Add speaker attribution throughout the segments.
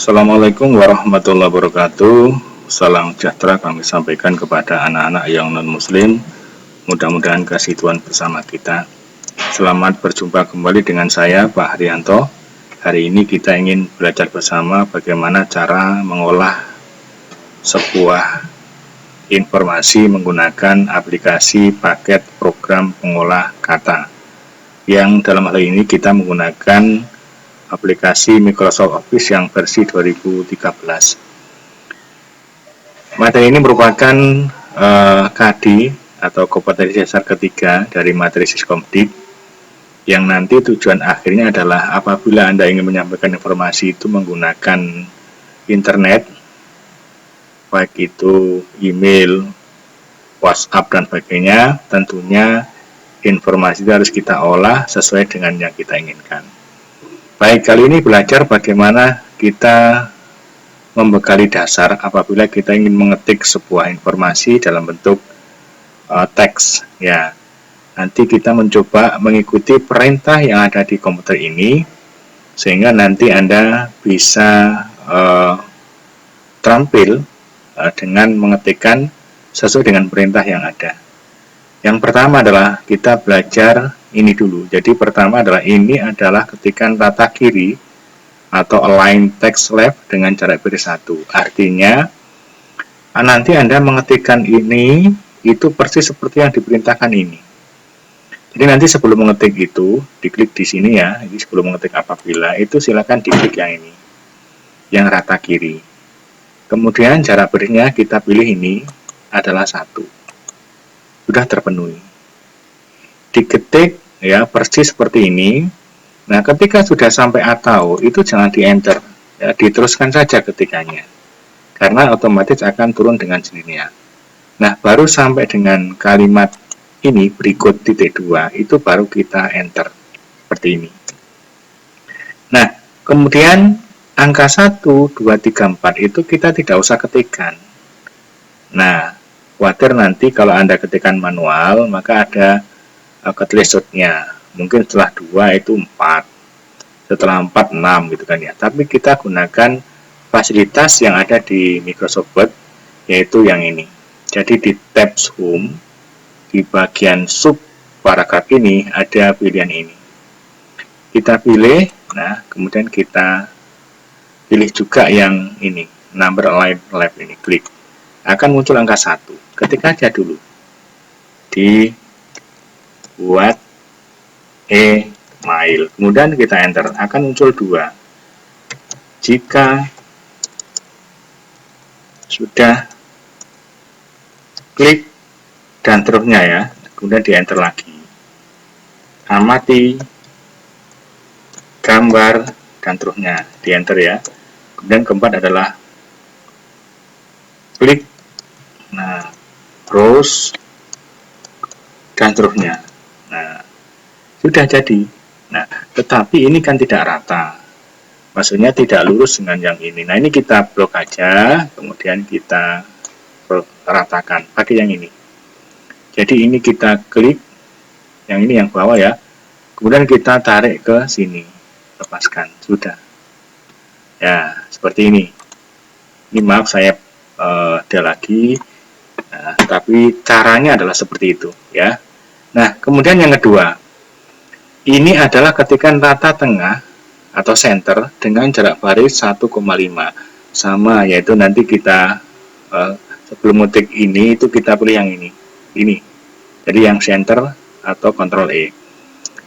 Speaker 1: Assalamualaikum warahmatullahi wabarakatuh. Salam sejahtera kami sampaikan kepada anak-anak yang non-muslim. Mudah-mudahan kasih Tuhan bersama kita. Selamat berjumpa kembali dengan saya, Pak Haryanto. Hari ini kita ingin belajar bersama bagaimana cara mengolah sebuah informasi menggunakan aplikasi paket program pengolah kata. Yang dalam hal ini kita menggunakan aplikasi Microsoft Office yang versi 2013. Materi ini merupakan KD atau kompetensi dasar ketiga dari materi Siskomdik, yang nanti tujuan akhirnya adalah apabila Anda ingin menyampaikan informasi itu menggunakan internet, baik itu email, WhatsApp dan sebagainya, tentunya informasi itu harus kita olah sesuai dengan yang kita inginkan. Baik, kali ini belajar bagaimana kita membekali dasar apabila kita ingin mengetik sebuah informasi dalam bentuk teks. Ya, nanti kita mencoba mengikuti perintah yang ada di komputer ini, sehingga nanti Anda bisa terampil dengan mengetikkan sesuai dengan perintah yang ada. Yang pertama adalah kita belajar ini dulu. Jadi pertama adalah ini adalah ketikan rata kiri atau align text left dengan jarak baris 1. Artinya nanti Anda mengetikkan ini itu persis seperti yang diperintahkan ini. Jadi nanti sebelum mengetik itu diklik di sini ya. Jadi sebelum mengetik apabila itu silakan diklik yang ini, yang rata kiri. Kemudian jarak barisnya kita pilih ini adalah 1. Sudah terpenuhi. Diketik ya persis seperti ini. Nah, ketika sudah sampai atau itu jangan di enter ya, diteruskan saja ketikannya karena otomatis akan turun dengan sendirinya. Nah, baru sampai dengan kalimat ini berikut titik 2 itu baru kita enter seperti ini. Nah, kemudian angka 1, 2, 3, 4 itu kita tidak usah ketikkan. Nah, khawatir nanti kalau Anda ketikkan manual maka ada ketelesotnya, mungkin setelah 2 itu 4, setelah 4 6 gitu kan ya. Tapi kita gunakan fasilitas yang ada di Microsoft Word, yaitu yang ini. Jadi di tab Home di bagian sub paragraf ini ada pilihan ini. Kita pilih, nah kemudian kita pilih juga yang ini, number align left ini, klik. Akan muncul angka 1. Ketik aja dulu di buat email, kemudian kita enter, akan muncul 2. Jika sudah klik dan terusnya ya, kemudian di enter lagi, amati gambar dan terusnya, di enter ya. Kemudian keempat adalah klik, nah browse dan seterusnya. Nah, sudah jadi. Nah, tetapi ini kan tidak rata. Maksudnya tidak lurus dengan yang ini. Nah, ini kita blok aja, kemudian kita ratakan pakai yang ini. Jadi ini kita klik, yang ini yang bawah ya. Kemudian kita tarik ke sini, lepaskan, sudah. Ya, seperti ini. Ini maaf saya ada lagi. Nah, tapi caranya adalah seperti itu ya. Nah, kemudian yang kedua, ini adalah ketikan rata tengah atau center dengan jarak baris 1,5 sama, yaitu nanti kita sebelum ngetik ini itu kita pilih yang ini, jadi yang center atau Ctrl E.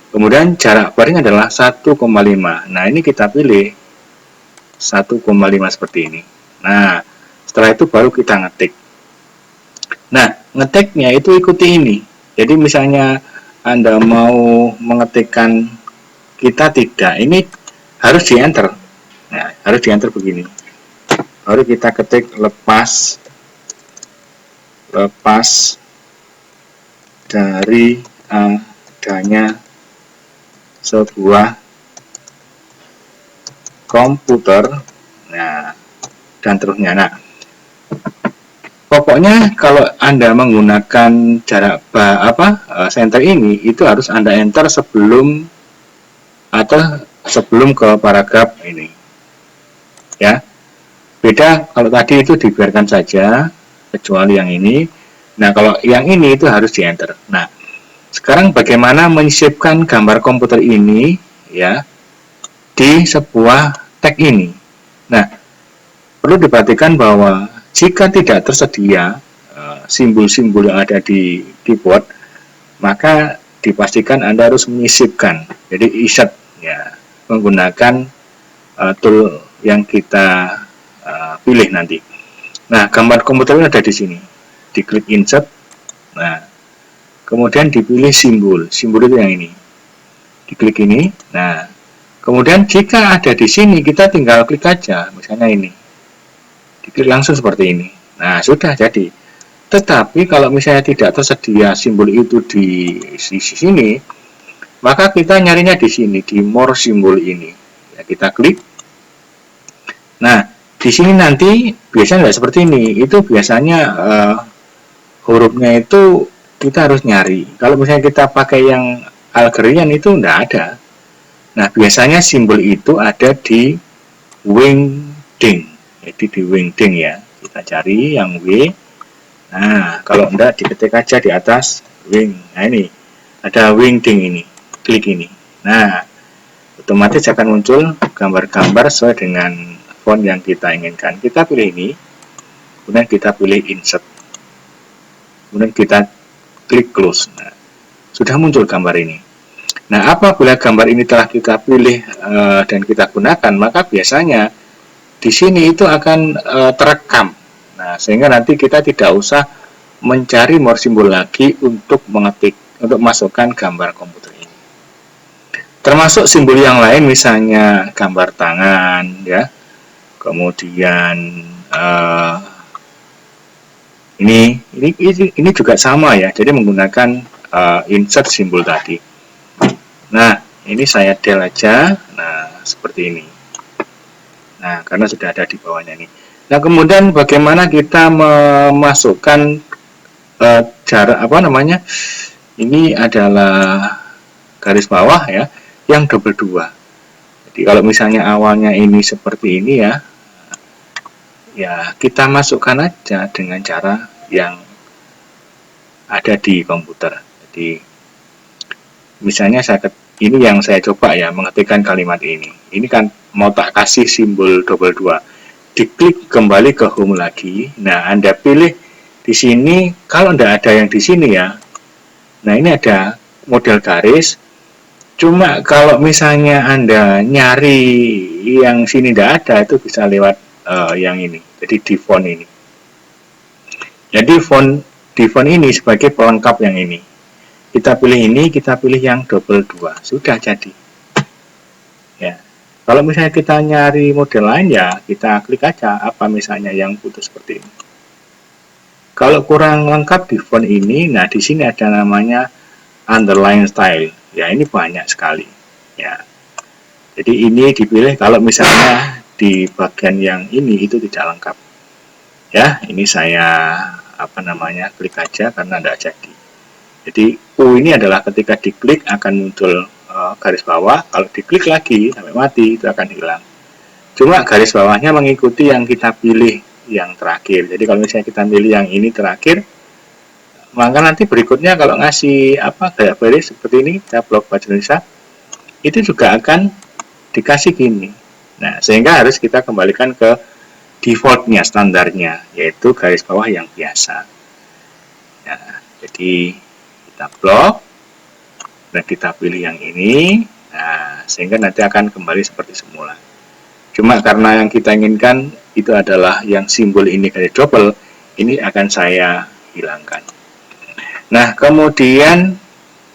Speaker 1: Kemudian jarak barisnya adalah 1,5. Nah, ini kita pilih 1,5 seperti ini. Nah, setelah itu baru kita ngetik. Nah, ngetiknya itu ikuti ini. Jadi misalnya Anda mau mengetikkan kita tidak, ini harus di enter. Nah, harus di enter begini. Baru kita ketik lepas dari adanya sebuah komputer. Nah, dan terusnya. Nah, pokoknya kalau Anda menggunakan jarak center ini itu harus Anda enter sebelum ke paragraf ini. ya. Beda kalau tadi itu dibiarkan saja, kecuali yang ini. Nah, kalau yang ini itu harus di enter. Nah, sekarang bagaimana menyisipkan gambar komputer ini ya di sebuah tag ini. Nah, perlu diperhatikan bahwa jika tidak tersedia simbol-simbol yang ada di keyboard, maka dipastikan Anda harus menyisipkan. Jadi insert ya, menggunakan tool yang kita pilih nanti. Nah, gambar komputer ada di sini. Diklik insert. Nah, kemudian dipilih simbol. Simbol itu yang ini. Diklik ini. Nah, kemudian jika ada di sini, kita tinggal klik aja. Misalnya ini. Diklik langsung seperti ini. Nah, sudah jadi. Tetapi kalau misalnya tidak tersedia simbol itu di sisi sini, maka kita nyarinya di sini, di more simbol ini. Ya, kita klik. Nah, di sini nanti biasanya nggak seperti ini. Itu biasanya hurufnya itu kita harus nyari. Kalau misalnya kita pakai yang Algerian itu nggak ada. Nah, biasanya simbol itu ada di wingding. Jadi di wingding ya. Kita cari yang W. Nah, kalau enggak diketik aja di atas wing. Nah, ini ada wingding ini. Klik ini. Nah, otomatis akan muncul gambar-gambar sesuai dengan font yang kita inginkan. Kita pilih ini. Kemudian kita pilih insert. Kemudian kita klik close. Nah, sudah muncul gambar ini. Nah, apabila gambar ini telah kita pilih dan kita gunakan, maka biasanya di sini itu akan terekam. Nah, sehingga nanti kita tidak usah mencari more simbol lagi untuk mengetik, untuk masukkan gambar komputer ini. Termasuk simbol yang lain, misalnya gambar tangan, ya. Kemudian ini juga sama ya. Jadi menggunakan insert simbol tadi. Nah, ini saya del aja. Nah, seperti ini. Nah, karena sudah ada di bawahnya ini. Nah, kemudian bagaimana kita memasukkan jarak ini adalah garis bawah ya, yang double 2. Jadi kalau misalnya awalnya ini seperti ini ya kita masukkan aja dengan cara yang ada di komputer. Jadi misalnya ini yang saya coba ya, mengetikkan kalimat ini. Ini kan mau tak kasih simbol double 2. Diklik kembali ke home lagi. Nah, Anda pilih di sini. Kalau tidak ada yang di sini ya, nah ini ada model garis. Cuma kalau misalnya Anda nyari yang sini tidak ada, itu bisa lewat yang ini. Jadi di font ini. Jadi di font ini sebagai pelengkap yang ini. Kita pilih ini, kita pilih yang double 2. Sudah jadi. Ya. Kalau misalnya kita nyari model lain ya, kita klik aja apa misalnya yang putus seperti ini. Kalau kurang lengkap di font ini, nah di sini ada namanya underline style. Ya, ini banyak sekali. Ya. Jadi ini dipilih kalau misalnya di bagian yang ini itu tidak lengkap. Ya, ini saya klik aja karena tidak jadi. Jadi U ini adalah ketika diklik akan muncul garis bawah. Kalau diklik lagi sampai mati itu akan hilang. Cuma garis bawahnya mengikuti yang kita pilih yang terakhir. Jadi kalau misalnya kita pilih yang ini terakhir, maka nanti berikutnya kalau ngasih gaya baris seperti ini, blok bahasa Indonesia, itu juga akan dikasih gini. Nah, sehingga harus kita kembalikan ke defaultnya, standarnya, yaitu garis bawah yang biasa. Nah, jadi kita blok dan kita pilih yang ini. Nah, sehingga nanti akan kembali seperti semula. Cuma karena yang kita inginkan itu adalah yang simbol ini garis double, ini akan saya hilangkan. Nah, kemudian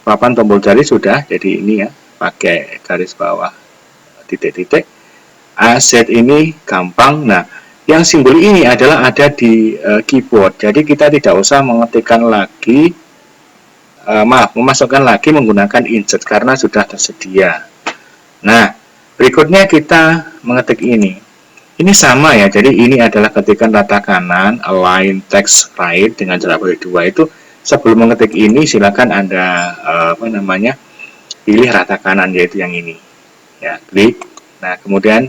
Speaker 1: papan tombol jari sudah, jadi ini ya, pakai garis bawah titik-titik. Aset ini gampang. Nah, yang simbol ini adalah ada di keyboard, jadi kita tidak usah mengetikkan lagi, memasukkan lagi menggunakan insert karena sudah tersedia. Nah, berikutnya kita mengetik ini. Ini sama ya, jadi ini adalah ketikan rata kanan, align text right dengan jarak balik 2 itu. Sebelum mengetik ini silakan Anda pilih rata kanan, yaitu yang ini. Ya, klik. Nah, kemudian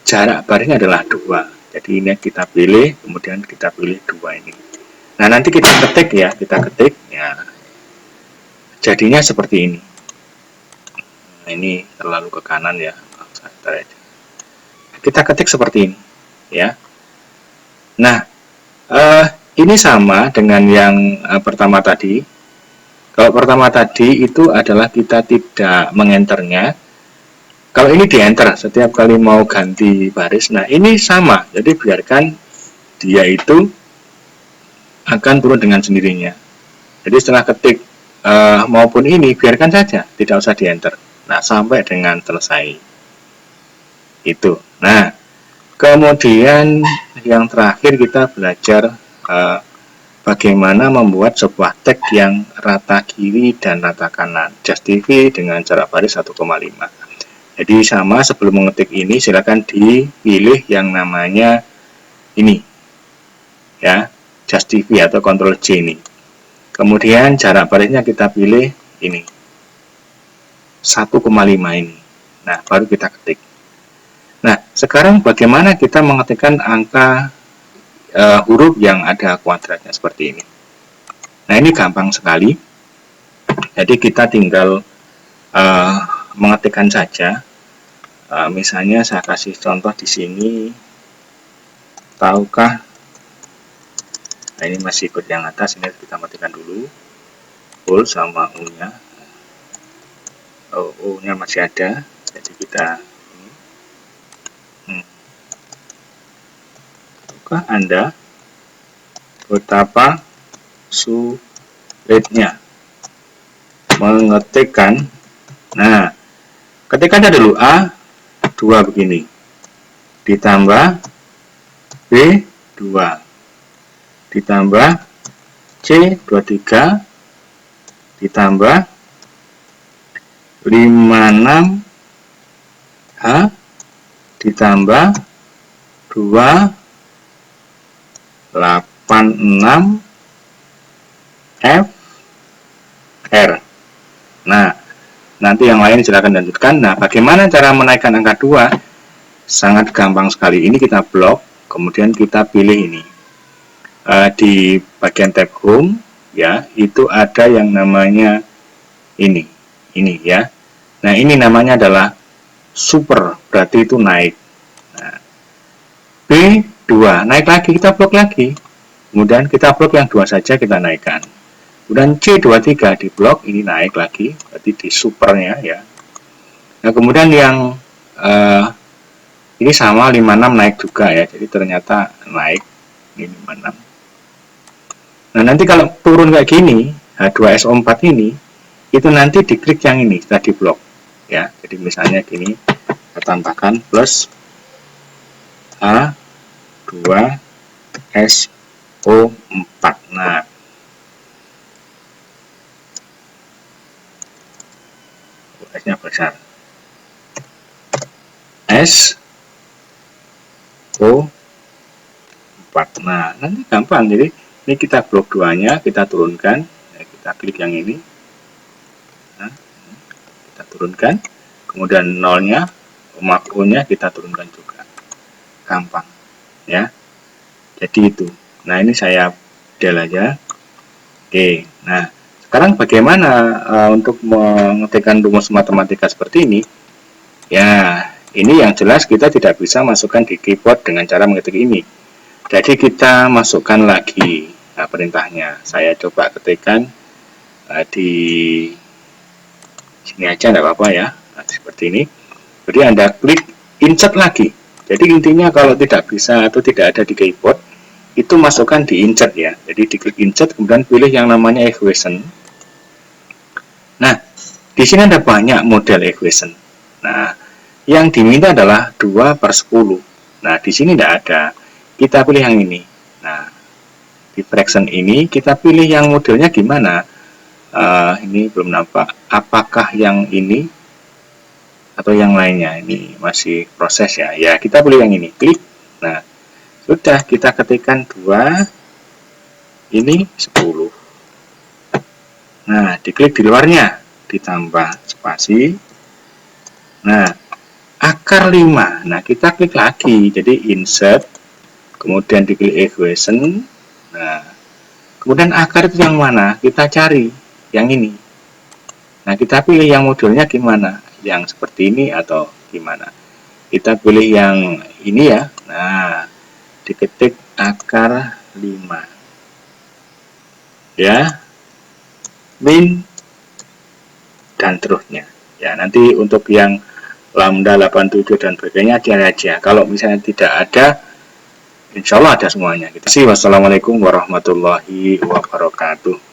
Speaker 1: jarak barisnya adalah 2. Jadi ini kita pilih, kemudian kita pilih 2 ini. Nah, nanti kita ketik ya, jadinya seperti ini. Nah, ini terlalu ke kanan ya. Kita ketik seperti ini ya. Nah, ini sama dengan yang pertama tadi. Kalau pertama tadi itu adalah kita tidak mengenternya. Kalau ini di enter setiap kali mau ganti baris. Nah, ini sama. Jadi biarkan dia itu akan turun dengan sendirinya. Jadi setelah ketik maupun ini biarkan saja, tidak usah di enter. Nah, sampai dengan selesai. Itu. Nah, kemudian yang terakhir kita belajar bagaimana membuat sebuah tag yang rata kiri dan rata kanan, justify dengan jarak baris 1,5. Jadi sama, sebelum mengetik ini silakan dipilih yang namanya ini ya, justify atau Ctrl J ini. Kemudian jarak barisnya kita pilih ini 1,5 ini. Nah, baru kita ketik. Nah, sekarang bagaimana kita mengetikkan angka huruf yang ada kuadratnya seperti ini. Nah, ini gampang sekali. Jadi kita tinggal mengetikkan saja. Misalnya saya kasih contoh di sini. Tahukah? Nah, ini masih ikut yang atas. Ini kita matikan dulu. Full sama U-nya. U-nya masih ada. Jadi kita Anda betapa sulitnya mengetikkan. Nah, ketikkan dulu A 2 begini ditambah B 2 ditambah C 23 ditambah 56 H ditambah 2 86 F R. Nah, nanti yang lain silakan lanjutkan. Nah, bagaimana cara menaikkan angka 2? Sangat gampang sekali. Ini kita blok, kemudian kita pilih ini. Di bagian tab home ya, itu ada yang namanya ini ya. Nah, ini namanya adalah super, berarti itu naik. Nah, B2 naik lagi, kita blok lagi. Kemudian kita blok yang 2 saja, kita naikkan. Kemudian C23 di blok, ini naik lagi, berarti di supernya ya. Nah, kemudian yang ini sama 56 naik juga ya, jadi ternyata naik ini 56. Nah, nanti kalau turun kayak gini, H2SO4 ini, itu nanti diklik yang ini, tadi blok ya. Jadi misalnya gini, kita tambahkan plus H2SO4. Nah, S-nya besar. SO4. Nah, nanti gampang. Jadi ini kita blok 2-nya, kita turunkan. Nah, kita klik yang ini. Nah, kita turunkan. Kemudian 0-nya, O-nya kita turunkan juga. Gampang. Ya. Jadi itu. Nah, ini saya del aja. Oke. Nah, sekarang bagaimana untuk mengetikkan rumus matematika seperti ini? Ya, ini yang jelas kita tidak bisa masukkan di keyboard dengan cara mengetik ini. Jadi kita masukkan lagi perintahnya. Saya coba ketikkan di sini aja, tidak apa-apa ya. Nah, seperti ini. Jadi Anda klik insert lagi. Jadi intinya kalau tidak bisa atau tidak ada di keyboard, itu masukkan di insert ya. Jadi diklik insert, kemudian pilih yang namanya equation. Nah, di sini ada banyak model equation. Nah, yang diminta adalah 2/10. Nah, di sini tidak ada. Kita pilih yang ini. Nah, di fraction ini kita pilih yang modelnya gimana. Ini belum nampak. Apakah yang ini atau yang lainnya? Ini masih proses ya. Ya, kita pilih yang ini. Klik. Nah, sudah kita ketikkan 2. Ini 10. Nah, diklik di luarnya. Ditambah spasi. Nah, akar 5. Nah, kita klik lagi. Jadi insert, kemudian diklik equation. Nah, kemudian akar itu yang mana? Kita cari yang ini. Nah, kita pilih yang modulnya gimana? Yang seperti ini atau gimana? Kita pilih yang ini ya. Nah, diketik akar 5. Ya. Min dan terusnya. Ya, nanti untuk yang lambda 87 dan sebagainya cari aja. Kalau misalnya tidak ada, insya Allah ada semuanya. Wassalamualaikum warahmatullahi wabarakatuh.